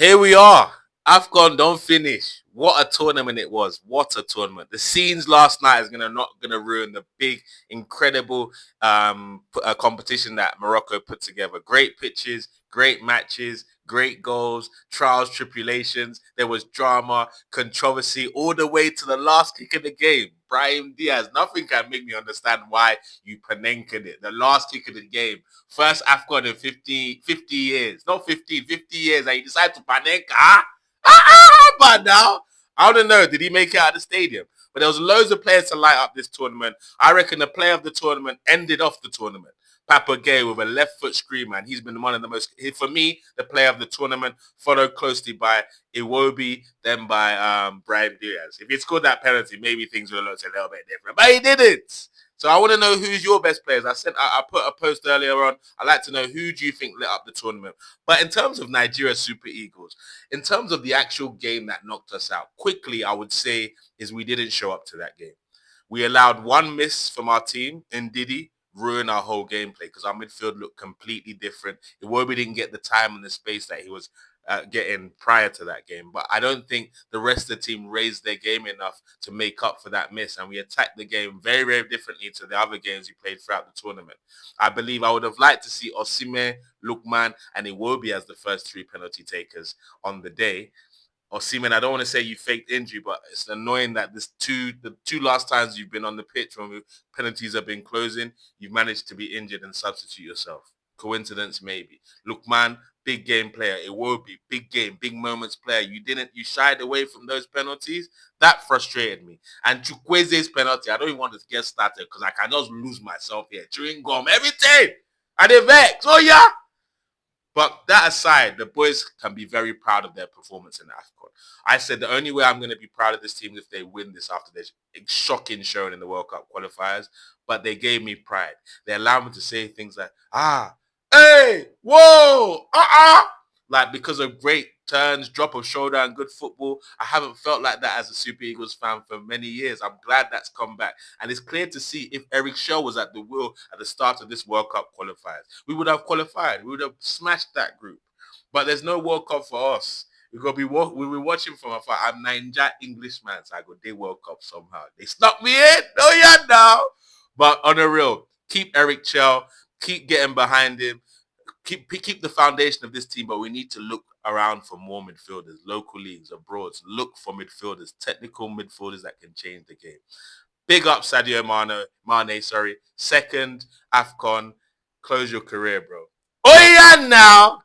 Here we are. AFCON don't finish. What a tournament it was. What a tournament. The scenes last night is not gonna ruin the big, incredible competition that Morocco put together. Great pitches, great matches, great goals, trials, tribulations. There was drama, controversy, all the way to the last kick of the game. Brahim Diaz. Nothing can make me understand why you panenkered it. The last kick of the game. First AFCON in 50 years. Not 15, 50 years. And you decide to panenka. But now, I don't know. Did he make it out of the stadium? But there was loads of players to light up this tournament. I reckon the player of the tournament ended off the tournament. Papa Gay with a left foot screamer, and he's been one of the most, for me, the player of the tournament, followed closely by Iwobi, then by Brahim Diaz. If he'd scored that penalty, maybe things would have looked a little bit different. But he didn't. So I want to know who's your best players. I put a post earlier on. I'd like to know who do you think lit up the tournament. But in terms of Nigeria Super Eagles, in terms of the actual game that knocked us out, quickly I would say is we didn't show up to that game. We allowed one miss from our team in Didi, ruin our whole gameplay because our midfield looked completely different. Iwobi didn't get the time and the space that he was getting prior to that game. But I don't think the rest of the team raised their game enough to make up for that miss. And we attacked the game very, very differently to the other games we played throughout the tournament. I believe I would have liked to see Osimhen, Lookman, and Iwobi as the first three penalty takers on the day. Osimhen, I don't want to say you faked injury, but it's annoying that the two last times you've been on the pitch when penalties have been closing, you've managed to be injured and substitute yourself. Coincidence, maybe. Lookman, big game player. It will be big game, big moments player. You shied away from those penalties. That frustrated me. And Chukweze's penalty, I don't even want to get started because I can just lose myself here. Chewing gum, everything. And they vex. Oh, yeah. But that aside, the boys can be very proud of their performance in the AFCON. I said the only way I'm going to be proud of this team is if they win this after their shocking showing in the World Cup qualifiers. But they gave me pride. They allowed me to say things like, hey, whoa, like because of great turns, drop of shoulder, and good football. I haven't felt like that as a Super Eagles fan for many years. I'm glad that's come back. And it's clear to see if Eric Shaw was at the wheel at the start of this World Cup qualifiers, we would have qualified. We would have smashed that group. But there's no World Cup for us. We'll be watching from afar. I'm Niger Englishman, so I go, they World Cup somehow. They stuck me in. No, yeah, now. But on the real, keep Eric Chell, keep getting behind him, keep the foundation of this team, but we need to look around for more midfielders, local leagues, abroad. Look for midfielders, technical midfielders that can change the game. Big up Sadio Mane, sorry. Second AFCON, close your career, bro. Oh yeah, now.